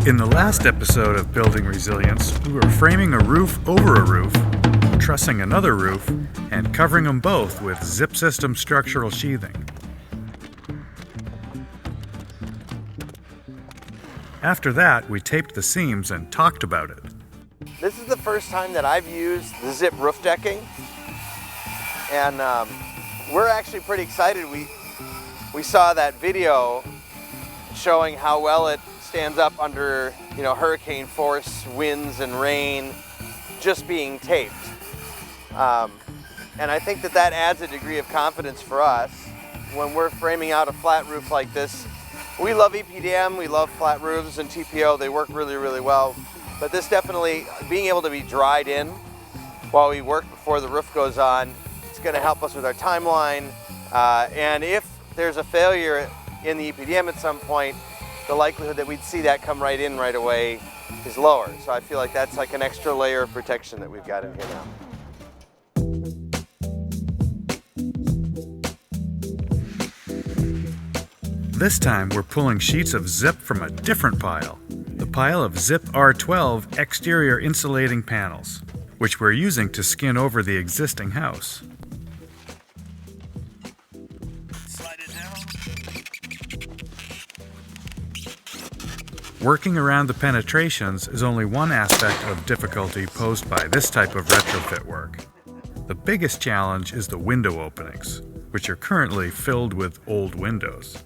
In the last episode of Building Resilience, we were framing a roof over a roof, trussing another roof, and covering them both with zip system structural sheathing. After that, we taped the seams and talked about it. This is the first time that I've used the zip roof decking, and we're actually pretty excited. We saw that video showing how well it stands up under, hurricane force, winds and rain, just being taped. And I think that adds a degree of confidence for us when we're framing out a flat roof like this. We love EPDM, we love flat roofs and TPO, they work really, really well. But this definitely, being able to be dried in while we work before the roof goes on, it's gonna help us with our timeline. And if there's a failure in the EPDM at some point, the likelihood that we'd see that come right in right away is lower. So I feel like that's like an extra layer of protection that we've got in here now. This time we're pulling sheets of zip from a different pile, the pile of Zip R12 exterior insulating panels, which we're using to skin over the existing house. Slide it down. Working around the penetrations is only one aspect of difficulty posed by this type of retrofit work. The biggest challenge is the window openings, which are currently filled with old windows.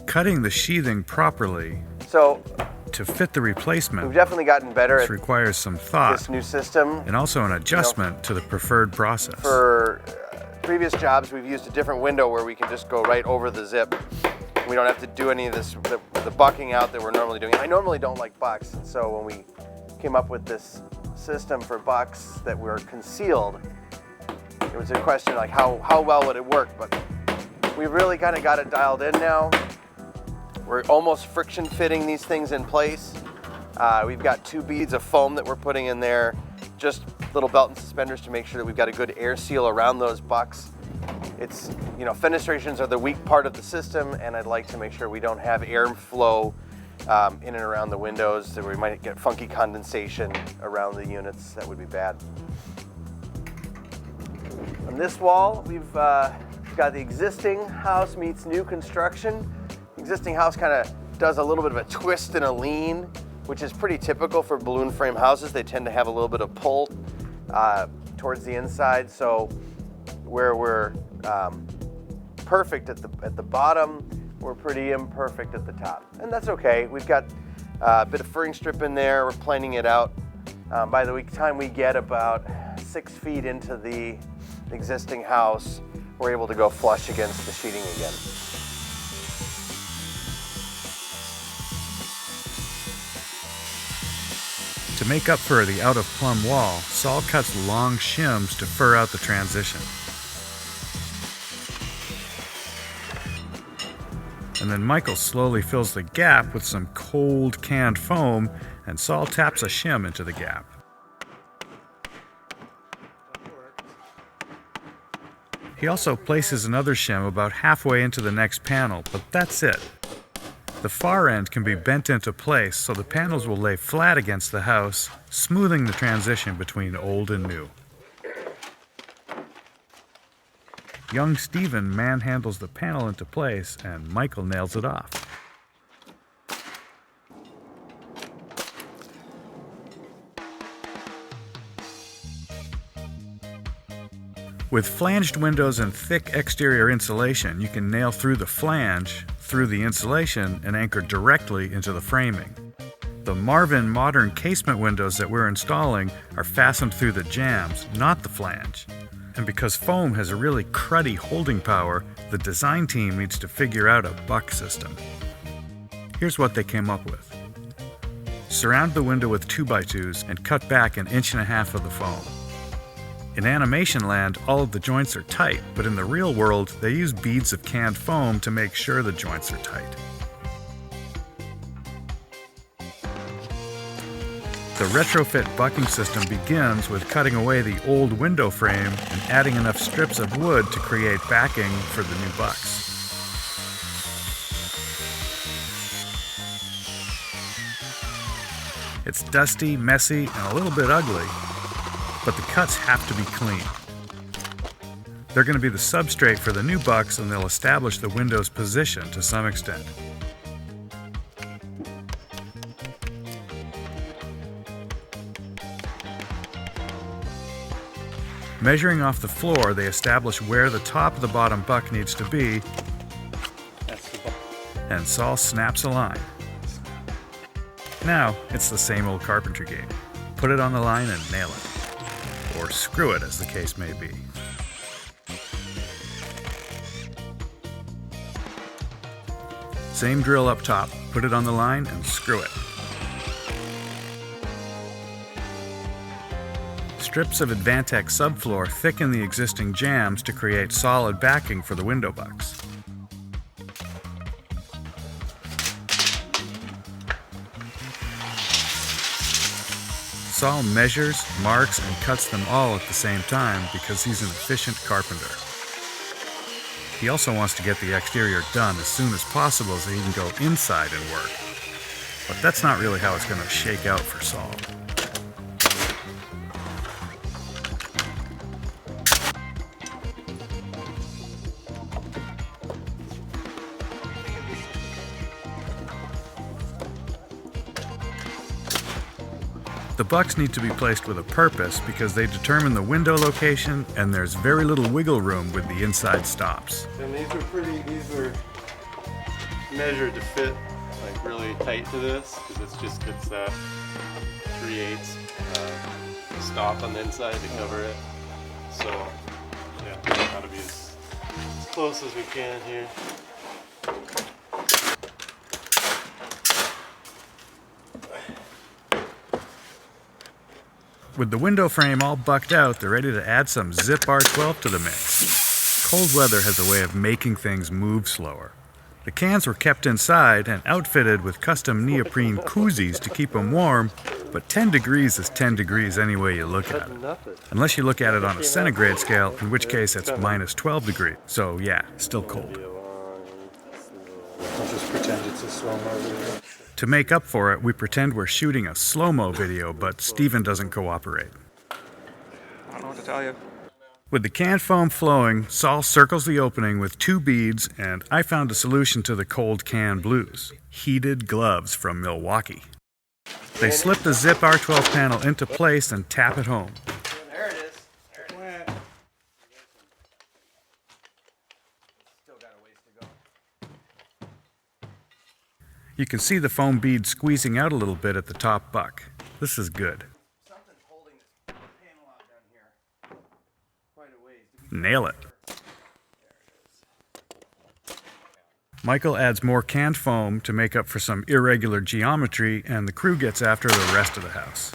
Cutting the sheathing properly to fit the replacement we've definitely gotten better requires some thought, this new system, and also an adjustment to the preferred process. For previous jobs, we've used a different window where we can just go right over the zip. We don't have to do any of this, the bucking out that we're normally doing. I normally don't like bucks, and so when we came up with this system for bucks that were concealed, it was a question like how well would it work, but we really kind of got it dialed in now. We're almost friction fitting these things in place. We've got 2 beads of foam that we're putting in there, just little belt and suspenders to make sure that we've got a good air seal around those bucks. It's, fenestrations are the weak part of the system, and I'd like to make sure we don't have airflow in and around the windows, that we might get funky condensation around the units. That would be bad. On this wall, we've got the existing house meets new construction. Existing house kind of does a little bit of a twist and a lean, which is pretty typical for balloon frame houses. They tend to have a little bit of pull towards the inside. So where we're perfect at the bottom, we're pretty imperfect at the top. And that's okay. We've got a bit of furring strip in there. We're planing it out. By the time we get about 6 feet into the existing house, we're able to go flush against the sheeting again. To make up for the out-of-plumb wall, Saul cuts long shims to fur out the transition. And then Michael slowly fills the gap with some cold canned foam, and Saul taps a shim into the gap. He also places another shim about halfway into the next panel, but that's it. The far end can be bent into place so the panels will lay flat against the house, smoothing the transition between old and new. Young Stephen manhandles the panel into place, and Michael nails it off. With flanged windows and thick exterior insulation, you can nail through the flange, through the insulation, and anchor directly into the framing. The Marvin modern casement windows that we're installing are fastened through the jambs, not the flange. And because foam has a really cruddy holding power, the design team needs to figure out a buck system. Here's what they came up with. Surround the window with 2x2s and cut back 1.5 inches of the foam. In animation land, all of the joints are tight, but in the real world, they use beads of canned foam to make sure the joints are tight. The retrofit bucking system begins with cutting away the old window frame and adding enough strips of wood to create backing for the new bucks. It's dusty, messy, and a little bit ugly, but the cuts have to be clean. They're going to be the substrate for the new bucks, and they'll establish the window's position to some extent. Measuring off the floor, they establish where the top of the bottom buck needs to be, and Saul snaps a line. Now, it's the same old carpentry game. Put it on the line and nail it. Or screw it, as the case may be. Same drill up top, put it on the line and screw it. Strips of Advantech subfloor thicken the existing jambs to create solid backing for the window bucks. Saul measures, marks, and cuts them all at the same time because he's an efficient carpenter. He also wants to get the exterior done as soon as possible so he can go inside and work. But that's not really how it's going to shake out for Saul. The bucks need to be placed with a purpose because they determine the window location, and there's very little wiggle room with the inside stops. And these were measured to fit like really tight to this, because it's that 3/8 stop on the inside to cover it. So yeah, we gotta be as close as we can here. With the window frame all bucked out, they're ready to add some Zip R12 to the mix. Cold weather has a way of making things move slower. The cans were kept inside and outfitted with custom neoprene koozies to keep them warm, but 10 degrees is 10 degrees any way you look at it. Unless you look at it on a centigrade scale, in which case it's minus 12 degrees. So yeah, still cold. I'll just pretend it's a slow-mo video. To make up for it, we pretend we're shooting a slow-mo video, but Steven doesn't cooperate. I don't know what to tell you. With the can foam flowing, Saul circles the opening with 2 beads, and I found a solution to the cold can blues: heated gloves from Milwaukee. They slip the Zip R12 panel into place and tap it home. There it is. There it is. Still got a ways to go. You can see the foam bead squeezing out a little bit at the top buck. This is good. Something's holding this panel out down here quite a ways. Nail it. Michael adds more canned foam to make up for some irregular geometry, and the crew gets after the rest of the house.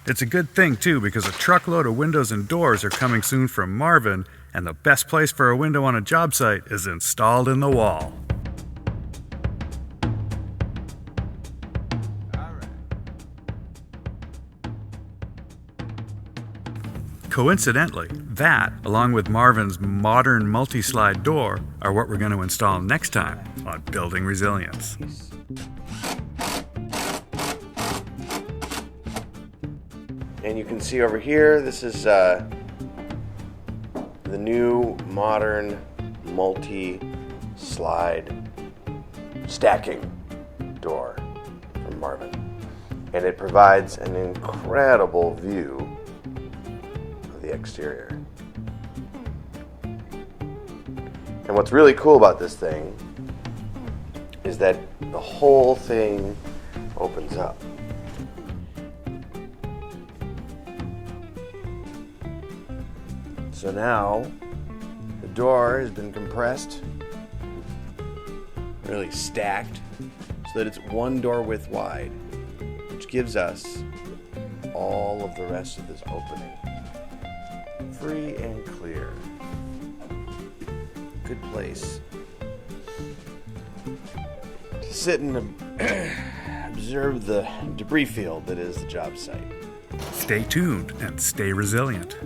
It's a good thing, too, because a truckload of windows and doors are coming soon from Marvin, and the best place for a window on a job site is installed in the wall. Coincidentally, that, along with Marvin's modern multi-slide door, are what we're going to install next time on Building Resilience. And you can see over here, this is the new modern multi-slide stacking door from Marvin. And it provides an incredible view of the exterior. And what's really cool about this thing is that the whole thing opens up. So now the door has been compressed, really stacked, so that it's one door width wide, which gives us all of the rest of this opening free and clear. Good place to sit and observe the debris field that is the job site. Stay tuned and stay resilient.